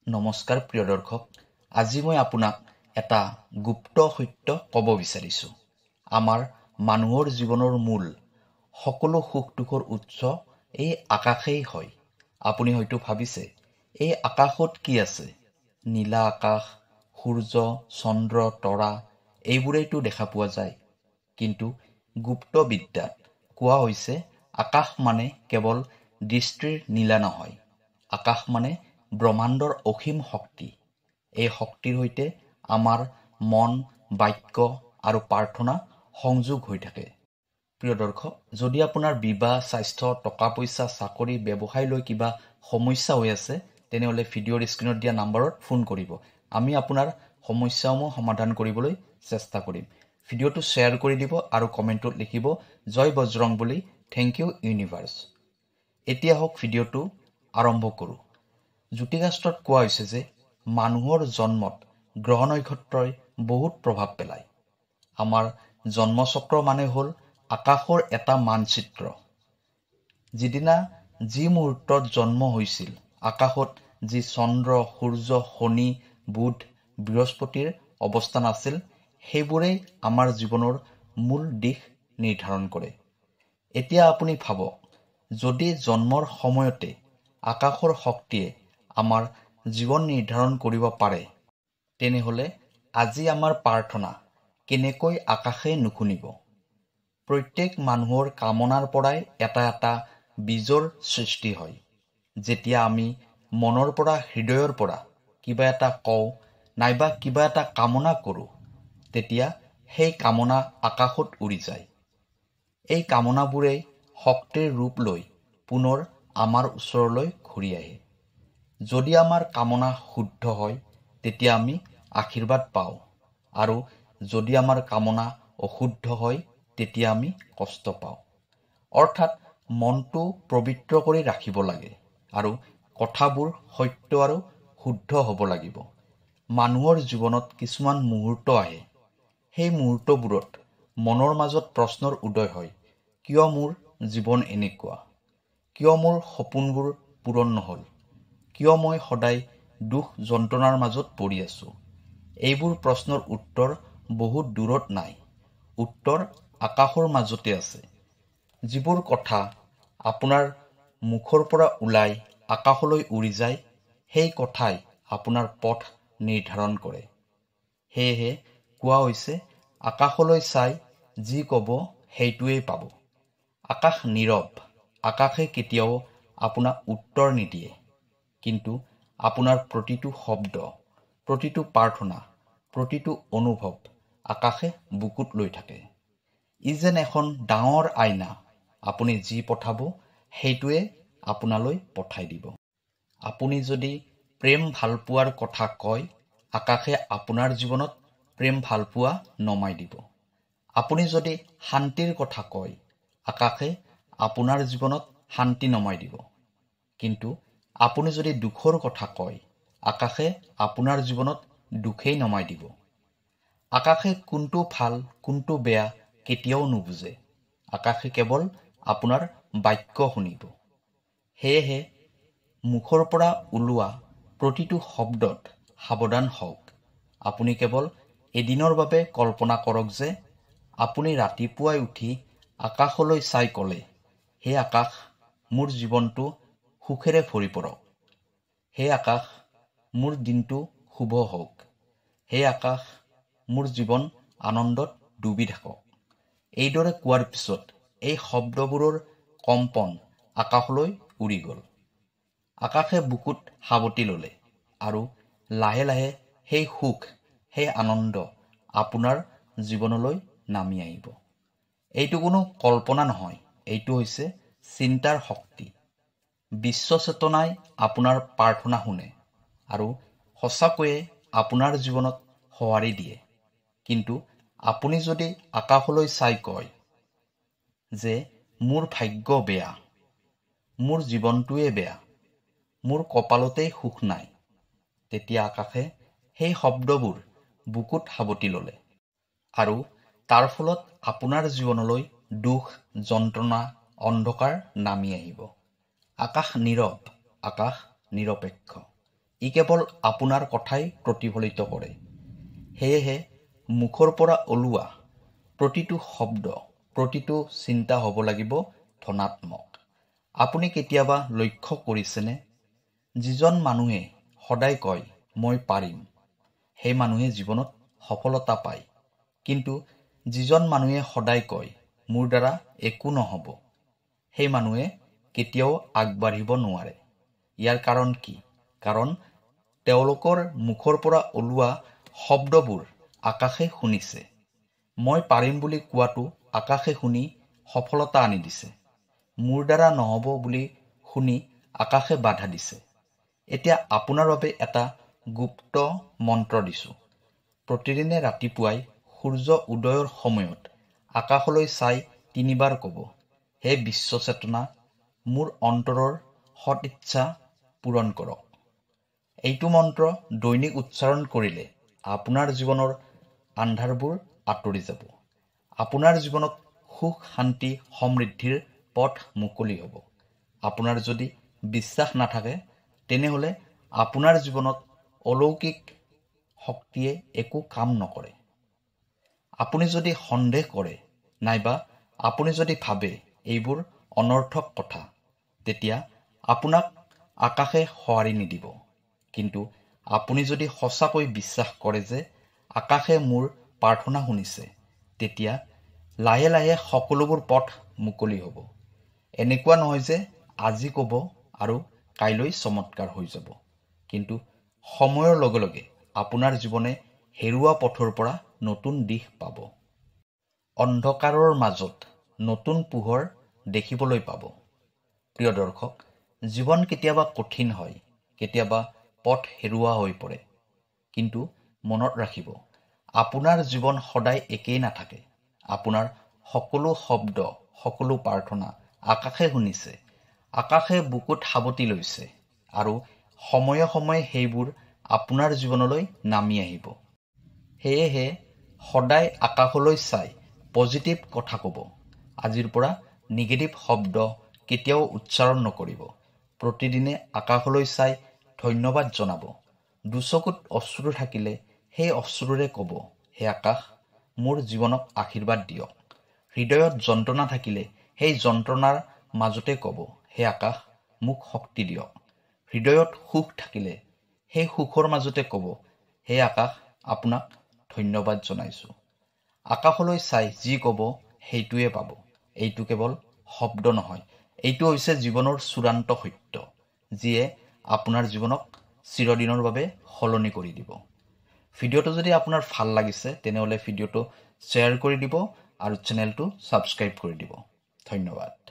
নমস্কাৰ প্ৰিয় দৰ্শক, আজি মই আপোনাক এটা গুপ্ত সত্য ক'ব বিচাৰিছোঁ। আমাৰ মানুহৰ জীৱনৰ মূল সকলো সুখ দুখৰ উৎস এই আকাশেই হয়। আপুনি হয়তো ভাবিছে, এই আকাশত কি আছে? নীলা আকাশ, সূৰ্য, চন্দ্ৰ, তৰা এইবোৰেইতো দেখা পোৱা যায়। কিন্তু গুপ্ত বিদ্যাত কোৱা হৈছে, আকাশ মানে কেৱল দৃষ্টিৰ নীলা নহয়। আকাশ মানে ব্ৰহ্মাণ্ডৰ অসীম শক্তি। এই শক্তিৰ সৈতে আমাৰ মন, বাক্য আৰু প্ৰাৰ্থনা সংযোগ হৈ থাকে। প্ৰিয় দৰ্শক, যদি আপোনাৰ বিবাহ, স্বাস্থ্য, টকা পইচা, চাকৰি, ব্যৱসায় লৈ কিবা সমস্যা হৈ আছে, তেনেহ'লে ভিডিঅ'ৰ স্ক্ৰীণত দিয়া নম্বৰত ফোন কৰিব। আমি আপোনাৰ সমস্যাসমূহ সমাধান কৰিবলৈ চেষ্টা কৰিম। ভিডিঅ'টো শ্বেয়াৰ কৰি দিব আৰু কমেণ্টত লিখিব, জয় বজৰংবলী, থেংক ইউ ইউনিভাৰ্ছ। এতিয়া হওক ভিডিঅ'টো আৰম্ভ কৰোঁ। জ্যোতিষশাস্ত্ৰত কোৱা হৈছে যে মানুহৰ জন্মত গ্ৰহ নক্ষত্ৰই বহুত প্ৰভাৱ পেলায়। আমাৰ জন্মচক্ৰ মানে হ'ল আকাশৰ এটা মানচিত্ৰ। যিদিনা যি মুহূৰ্তত জন্ম হৈছিল, আকাশত যি চন্দ্ৰ, সূৰ্য, শনি, বুধ, বৃহস্পতিৰ অৱস্থান আছিল, সেইবোৰেই আমাৰ জীৱনৰ মূল দিশ নিৰ্ধাৰণ কৰে। এতিয়া আপুনি ভাবক, যদি জন্মৰ সময়তে আকাশৰ শক্তিয়ে আমাৰ জীৱন নিৰ্ধাৰণ কৰিব পাৰে, তেনেহ'লে আজি আমাৰ প্ৰাৰ্থনা কেনেকৈ আকাশে নুশুনিব? প্ৰত্যেক মানুহৰ কামনাৰ পৰাই এটা এটা বীজৰ সৃষ্টি হয়। যেতিয়া আমি মনৰ পৰা, হৃদয়ৰ পৰা কিবা এটা কওঁ নাইবা কিবা এটা কামনা কৰোঁ, তেতিয়া সেই কামনা আকাশত উৰি যায়। এই কামনাবোৰেই শক্তিৰ ৰূপ লৈ পুনৰ আমাৰ ওচৰলৈ ঘূৰি আহে। যদি আমাৰ কামনা শুদ্ধ হয়, তেতিয়া আমি আশীৰ্বাদ পাওঁ, আৰু যদি আমাৰ কামনা অশুদ্ধ হয়, তেতিয়া আমি কষ্ট পাওঁ। অৰ্থাৎ মনটো পবিত্ৰ কৰি ৰাখিব লাগে আৰু কথাবোৰ সত্য আৰু শুদ্ধ হ'ব লাগিব। মানুহৰ জীৱনত কিছুমান মুহূৰ্ত আহে। সেই মুহূৰ্তবোৰত মনৰ মাজত প্ৰশ্নৰ উদয় হয়, কিয় মোৰ জীৱন এনেকুৱা? কিয় মোৰ সপোনবোৰ পূৰণ নহ'ল? কিয় মই সদায় দুখ যন্ত্ৰণাৰ মাজত পৰি আছোঁ? এইবোৰ প্ৰশ্নৰ উত্তৰ বহুত দূৰত নাই। উত্তৰ আকাশৰ মাজতে আছে। যিবোৰ কথা আপোনাৰ মুখৰ পৰা ওলাই আকাশলৈ উৰি যায়, সেই কথাই আপোনাৰ পথ নিৰ্ধাৰণ কৰে। সেয়েহে কোৱা হৈছে, আকাশলৈ চাই যি ক'ব সেইটোৱেই পাব। আকাশ নীৰৱ। আকাশে কেতিয়াও আপোনাক উত্তৰ নিদিয়ে। কিন্তু আপোনাৰ প্ৰতিটো শব্দ, প্ৰতিটো প্ৰাৰ্থনা, প্ৰতিটো অনুভৱ আকাশে বুকুত লৈ থাকে। ই যেন এখন ডাঙৰ আইনা। আপুনি যি পঠাব, সেইটোৱে আপোনালৈ পঠাই দিব। আপুনি যদি প্ৰেম ভালপোৱাৰ কথা কয়, আকাশে আপোনাৰ জীৱনত প্ৰেম ভালপোৱা নমাই দিব। আপুনি যদি শান্তিৰ কথা কয়, আকাশে আপোনাৰ জীৱনত শান্তি নমাই দিব। কিন্তু আপুনি যদি দুখৰ কথা কয়, আকাশে আপোনাৰ জীৱনত দুখেই নমাই দিব। আকাশে কোনটো ভাল, কোনটো বেয়া কেতিয়াও নুবুজে। আকাশে কেৱল আপোনাৰ বাক্য শুনিব। সেয়েহে মুখৰ পৰা ওলোৱা প্ৰতিটো শব্দত সাৱধান হওক। আপুনি কেৱল এদিনৰ বাবে কল্পনা কৰক যে আপুনি ৰাতিপুৱাই উঠি আকাশলৈ চাই ক'লে, হে আকাশ, মোৰ জীৱনটো সুখেৰে ভৰি পৰক। হে আকাশ, মোৰ দিনটো শুভ হওক। হে আকাশ, মোৰ জীৱন আনন্দত ডুবি থাকক। এইদৰে কোৱাৰ পিছত এই শব্দবোৰৰ কম্পন আকাশলৈ উৰি গ'ল। আকাশে বুকুত সাৱটি ল'লে আৰু লাহে লাহে সেই সুখ, সেই আনন্দ আপোনাৰ জীৱনলৈ নামি আহিব। এইটো কোনো কল্পনা নহয়, এইটো হৈছে চিন্তাৰ শক্তি। বিশ্ব চেতনাই আপোনাৰ প্ৰাৰ্থনা শুনে আৰু সঁচাকৈয়ে আপোনাৰ জীৱনত সঁহাৰি দিয়ে। কিন্তু আপুনি যদি আকাশলৈ চাই কয় যে মোৰ ভাগ্য বেয়া, মোৰ জীৱনটোৱে বেয়া, মোৰ কপালতেই সুখ নাই, তেতিয়া আকাশে সেই শব্দবোৰ বুকুত সাৱটি ল'লে আৰু তাৰ ফলত আপোনাৰ জীৱনলৈ দুখ, যন্ত্ৰণা, অন্ধকাৰ নামি আহিব। আকাশ নীৰৱ, আকাশ নিৰপেক্ষ। ই কেৱল আপোনাৰ কথাই প্ৰতিফলিত কৰে। সেয়েহে মুখৰ পৰা ওলোৱা প্ৰতিটো শব্দ, প্ৰতিটো চিন্তা হ'ব লাগিব ধনাত্মক। আপুনি কেতিয়াবা লক্ষ্য কৰিছেনে, যিজন মানুহে সদায় কয় মই পাৰিম, সেই মানুহে জীৱনত সফলতা পায়। কিন্তু যিজন মানুহে সদায় কয় মোৰ দ্বাৰা একো নহ'ব, সেই মানুহে কেতিয়াও আগবাঢ়িব নোৱাৰে। ইয়াৰ কাৰণ কি? কাৰণ তেওঁলোকৰ মুখৰ পৰা ওলোৱা শব্দবোৰ আকাশে শুনিছে। মই পাৰিম বুলি কোৱাটো আকাশে শুনি সফলতা আনি দিছে। মোৰ দ্বাৰা নহ'ব বুলি শুনি আকাশে বাধা দিছে। এতিয়া আপোনাৰ বাবে এটা গুপ্ত মন্ত্ৰ দিছোঁ। প্ৰতিদিনে ৰাতিপুৱাই সূৰ্য উদয়ৰ সময়ত আকাশলৈ চাই 3 বাৰ ক'ব, হে বিশ্ব চেতনা, মোৰ অন্তৰৰ সৎ ইচ্ছা পূৰণ কৰক। এইটো মন্ত্ৰ দৈনিক উচ্চাৰণ কৰিলে আপোনাৰ জীৱনৰ আন্ধাৰবোৰ আঁতৰি যাব। আপোনাৰ জীৱনত সুখ, শান্তি, সমৃদ্ধিৰ পথ মুকলি হ'ব। আপোনাৰ যদি বিশ্বাস নাথাকে, তেনেহ'লে আপোনাৰ জীৱনত অলৌকিক শক্তিয়ে একো কাম নকৰে। আপুনি যদি সন্দেহ কৰে, নাইবা আপুনি যদি ভাবে এইবোৰ অনৰ্থক কথা, তেতিয়া আপোনাক আকাশে সঁহাৰি নিদিব। কিন্তু আপুনি যদি সঁচাকৈ বিশ্বাস কৰে যে আকাশে মোৰ প্ৰাৰ্থনা শুনিছে, তেতিয়া লাহে লাহে সকলোবোৰ পথ মুকলি হ'ব। এনেকুৱা নহয় যে আজি ক'ব আৰু কাইলৈ চমৎকাৰ হৈ যাব। কিন্তু সময়ৰ লগে লগে আপোনাৰ জীৱনে হেৰুৱা পথৰ পৰা নতুন দিশ পাব। অন্ধকাৰৰ মাজত নতুন পোহৰ দেখিবলৈ পাব। প্ৰিয় দৰ্শক, জীৱন কেতিয়াবা কঠিন হয়, কেতিয়াবা পথ হেৰুৱা হৈ পৰে। কিন্তু মনত ৰাখিব, আপোনাৰ জীৱন সদায় একেই নাথাকে। আপোনাৰ সকলো শব্দ, সকলো প্ৰাৰ্থনা আকাশে শুনিছে। আকাশে বুকুত সাৱটি লৈছে আৰু সময়ে সময়ে সেইবোৰ আপোনাৰ জীৱনলৈ নামি আহিব। সেয়েহে সদায় আকাশলৈ চাই পজিটিভ কথা ক'ব। আজিৰ পৰা নিগেটিভ শব্দ কেতিয়াও উচ্চাৰণ নকৰিব। প্ৰতিদিনে আকাশলৈ চাই ধন্যবাদ জনাব। দুচকুত অশ্ৰু থাকিলে সেই অশ্ৰুৰে ক'ব, হে আকাশ, মোৰ জীৱনক আশীৰ্বাদ দিয়ক। হৃদয়ত যন্ত্ৰণা থাকিলে সেই যন্ত্ৰণাৰ মাজতে ক'ব, হে আকাশ, মোক শক্তি দিয়ক। হৃদয়ত সুখ থাকিলে সেই সুখৰ মাজতে ক'ব, হে আকাশ, আপোনাক ধন্যবাদ জনাইছোঁ। আকাশলৈ চাই যি ক'ব সেইটোৱে পাব। এইটো কেৱল শব্দ নহয়, এইটো হৈছে জীৱনৰ চূড়ান্ত সত্য, যিয়ে আপোনাৰ জীৱনক চিৰদিনৰ বাবে সলনি কৰি দিব। ভিডিঅ'টো যদি আপোনাৰ ভাল লাগিছে, তেনেহ'লে ভিডিঅ'টো শ্বেয়াৰ কৰি দিব আৰু চেনেলটো ছাবস্ক্ৰাইব কৰি দিব। ধন্যবাদ।